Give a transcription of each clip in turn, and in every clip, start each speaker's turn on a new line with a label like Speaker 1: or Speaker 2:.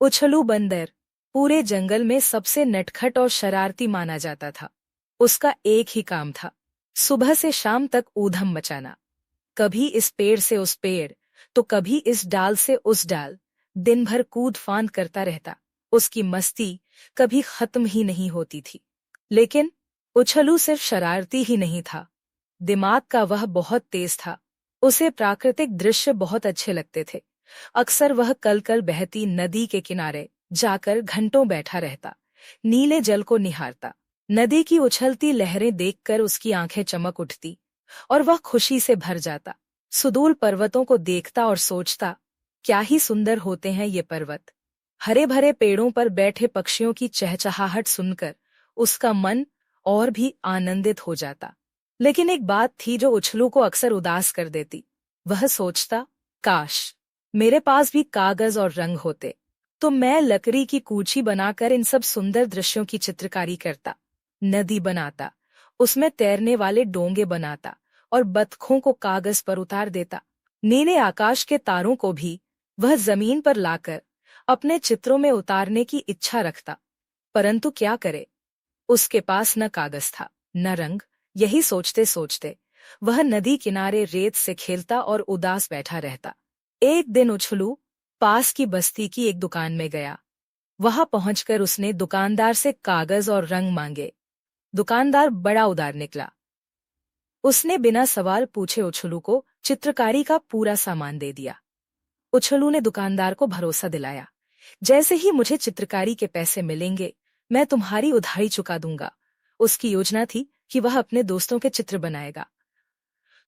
Speaker 1: उछलू बंदर पूरे जंगल में सबसे नटखट और शरारती माना जाता था। उसका एक ही काम था, सुबह से शाम तक ऊधम मचाना। कभी इस पेड़ से उस पेड़, तो कभी इस डाल से उस डाल। दिन भर कूद फांद करता रहता। उसकी मस्ती कभी खत्म ही नहीं होती थी। लेकिन उछलू सिर्फ शरारती ही नहीं था, दिमाग का वह बहुत तेज था। उसे प्राकृतिक दृश्य बहुत अच्छे लगते थे। अक्सर वह कल कल बहती नदी के किनारे जाकर घंटों बैठा रहता, नीले जल को निहारता। नदी की उछलती लहरें देखकर उसकी आंखें चमक उठती और वह खुशी से भर जाता। सुदूर पर्वतों को देखता और सोचता, क्या ही सुंदर होते हैं ये पर्वत। हरे भरे पेड़ों पर बैठे पक्षियों की चहचहाहट सुनकर उसका मन और भी आनंदित हो जाता। लेकिन एक बात थी जो उछलू को अक्सर उदास कर देती। वह सोचता, काश मेरे पास भी कागज और रंग होते, तो मैं लकड़ी की कूची बनाकर इन सब सुंदर दृश्यों की चित्रकारी करता। नदी बनाता, उसमें तैरने वाले डोंगे बनाता और बतखों को कागज पर उतार देता। नीले आकाश के तारों को भी वह जमीन पर लाकर अपने चित्रों में उतारने की इच्छा रखता। परंतु क्या करे, उसके पास न कागज था न रंग। यही सोचते सोचते वह नदी किनारे रेत से खेलता और उदास बैठा रहता। एक दिन उछलू पास की बस्ती की एक दुकान में गया। वहां पहुंचकर उसने दुकानदार से कागज और रंग मांगे। दुकानदार बड़ा उदार निकला। उसने बिना सवाल पूछे उछलू को चित्रकारी का पूरा सामान दे दिया। उछलू ने दुकानदार को भरोसा दिलाया, जैसे ही मुझे चित्रकारी के पैसे मिलेंगे मैं तुम्हारी उधारी चुका दूंगा। उसकी योजना थी कि वह अपने दोस्तों के चित्र बनाएगा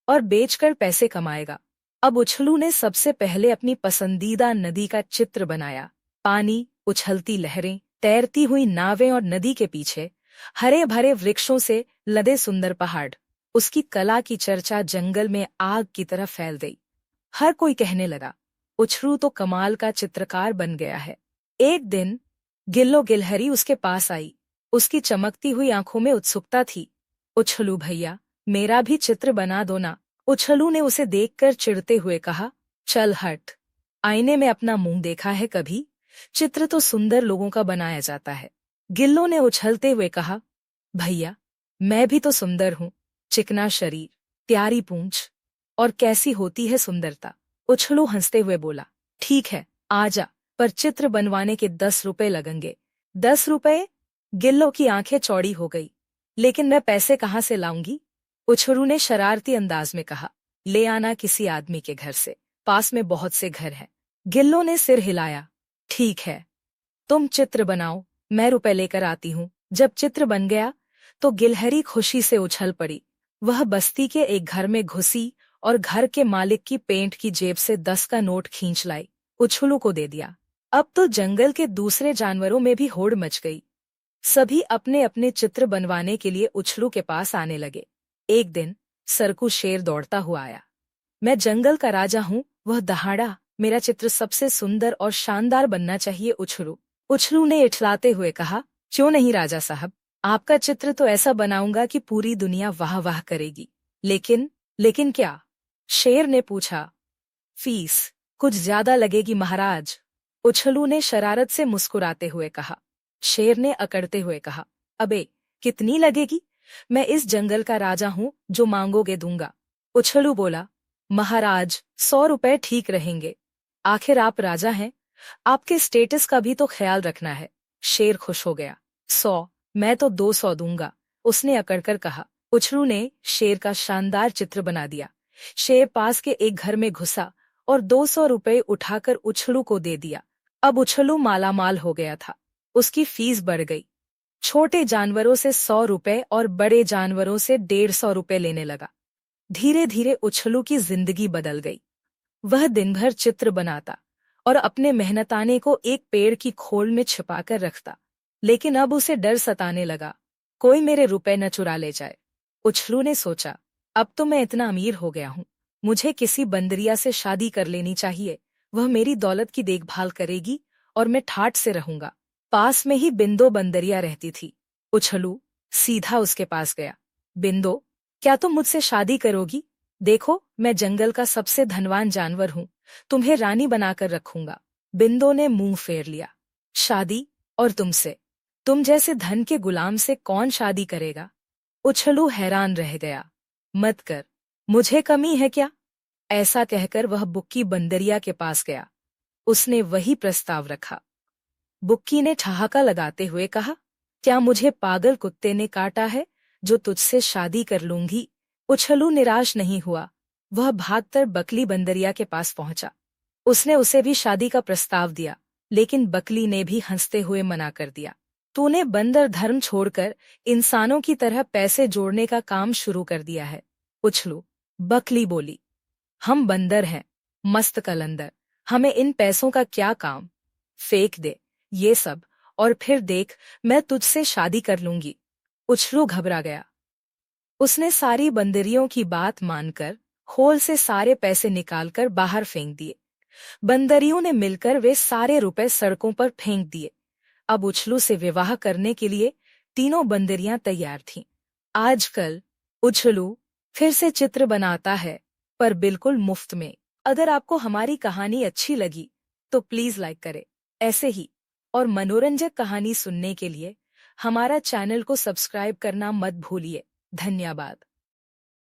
Speaker 1: और बेचकर पैसे कमाएगा। अब उछलू ने सबसे पहले अपनी पसंदीदा नदी का चित्र बनाया। पानी, उछलती लहरें, तैरती हुई नावें और नदी के पीछे हरे भरे वृक्षों से लदे सुंदर पहाड़। उसकी कला की चर्चा जंगल में आग की तरह फैल गई। हर कोई कहने लगा, उछलू तो कमाल का चित्रकार बन गया है। एक दिन गिल्लो गिलहरी उसके पास आई। उसकी चमकती हुई आंखों में उत्सुकता थी। उछलू भैया, मेरा भी चित्र बना दो ना। उछलू ने उसे देखकर चिढ़ते हुए कहा, चल हट, आईने में अपना मुंह देखा है कभी? चित्र तो सुंदर लोगों का बनाया जाता है। गिल्लो ने उछलते हुए कहा, भैया मैं भी तो सुंदर हूँ, चिकना शरीर, प्यारी पूंछ, और कैसी होती है सुंदरता। उछलू हंसते हुए बोला, ठीक है आजा, पर चित्र बनवाने के 10 रुपए लगेंगे। 10 रुपए? गिल्लो की आंखें चौड़ी हो गई। लेकिन मैं पैसे कहाँ से लाऊंगी? उछलू ने शरारती अंदाज में कहा, ले आना किसी आदमी के घर से, पास में बहुत से घर हैं। गिल्लो ने सिर हिलाया, ठीक है, तुम चित्र बनाओ, मैं रुपए लेकर आती हूँ। जब चित्र बन गया तो गिलहरी खुशी से उछल पड़ी। वह बस्ती के एक घर में घुसी और घर के मालिक की पेंट की जेब से 10 का नोट खींच लाई, उछलू को दे दिया। अब तो जंगल के दूसरे जानवरों में भी होड़ मच गई। सभी अपने अपने चित्र बनवाने के लिए उछलू के पास आने लगे। एक दिन सरकू शेर दौड़ता हुआ आया। मैं जंगल का राजा हूँ, वह दहाड़ा, मेरा चित्र सबसे सुंदर और शानदार बनना चाहिए उछलू। उछलू ने इठलाते हुए कहा, क्यों नहीं राजा साहब, आपका चित्र तो ऐसा बनाऊंगा कि पूरी दुनिया वाह वाह करेगी। लेकिन क्या? शेर ने पूछा। फीस कुछ ज्यादा लगेगी महाराज, उछलू ने शरारत से मुस्कुराते हुए कहा। शेर ने अकड़ते हुए कहा, अबे कितनी लगेगी? मैं इस जंगल का राजा हूँ, जो मांगोगे दूंगा। उछलू बोला, महाराज 100 रुपए ठीक रहेंगे। आखिर आप राजा हैं, आपके स्टेटस का भी तो ख्याल रखना है। शेर खुश हो गया, 100? मैं तो 200 दूंगा, उसने अकड़कर कहा। उछलू ने शेर का शानदार चित्र बना दिया। शेर पास के एक घर में घुसा और 200 रुपए उठाकर उछलू को दे दिया। अब उछलू मालामाल हो गया था। उसकी फीस बढ़ गई। छोटे जानवरों से 100 रुपए और बड़े जानवरों से 150 रुपए लेने लगा। धीरे धीरे उछलू की जिंदगी बदल गई। वह दिन भर चित्र बनाता और अपने मेहनताने को एक पेड़ की खोल में छिपाकर रखता। लेकिन अब उसे डर सताने लगा, कोई मेरे रुपए न चुरा ले जाए। उछलू ने सोचा, अब तो मैं इतना अमीर हो गया हूँ, मुझे किसी बंदरिया से शादी कर लेनी चाहिए। वह मेरी दौलत की देखभाल करेगी और मैं ठाठ से रहूंगा। पास में ही बिंदो बंदरिया रहती थी। उछलू सीधा उसके पास गया। बिंदो, क्या तुम मुझसे शादी करोगी? देखो, मैं जंगल का सबसे धनवान जानवर हूँ, तुम्हें रानी बनाकर रखूंगा। बिंदो ने मुंह फेर लिया। शादी? और तुमसे? तुम जैसे धन के गुलाम से कौन शादी करेगा? उछलू हैरान रह गया। मत कर, मुझे कमी है क्या? ऐसा कहकर वह बुक्की बंदरिया के पास गया। उसने वही प्रस्ताव रखा। बुक्की ने ठहाका लगाते हुए कहा, क्या मुझे पागल कुत्ते ने काटा है जो तुझसे शादी कर लूंगी? उछलू निराश नहीं हुआ। वह भागकर बकली बंदरिया के पास पहुंचा। उसने उसे भी शादी का प्रस्ताव दिया, लेकिन बकली ने भी हंसते हुए मना कर दिया। तूने बंदर धर्म छोड़कर इंसानों की तरह पैसे जोड़ने का काम शुरू कर दिया है। उछलू, बकली बोली, हम बंदर हैं, मस्त कलंदर, हमें इन पैसों का क्या काम? फेंक दे ये सब, और फिर देख, मैं तुझसे शादी कर लूंगी। उछलू घबरा गया। उसने सारी बंदरियों की बात मानकर होल से सारे पैसे निकालकर बाहर फेंक दिए। बंदरियों ने मिलकर वे सारे रुपए सड़कों पर फेंक दिए। अब उछलू से विवाह करने के लिए तीनों बंदरियां तैयार थीं। आजकल उछलू फिर से चित्र बनाता है, पर बिल्कुल मुफ्त में। अगर आपको हमारी कहानी अच्छी लगी तो प्लीज लाइक करें। ऐसे ही और मनोरंजक कहानी सुनने के लिए हमारा चैनल को सब्सक्राइब करना मत भूलिए। धन्यवाद।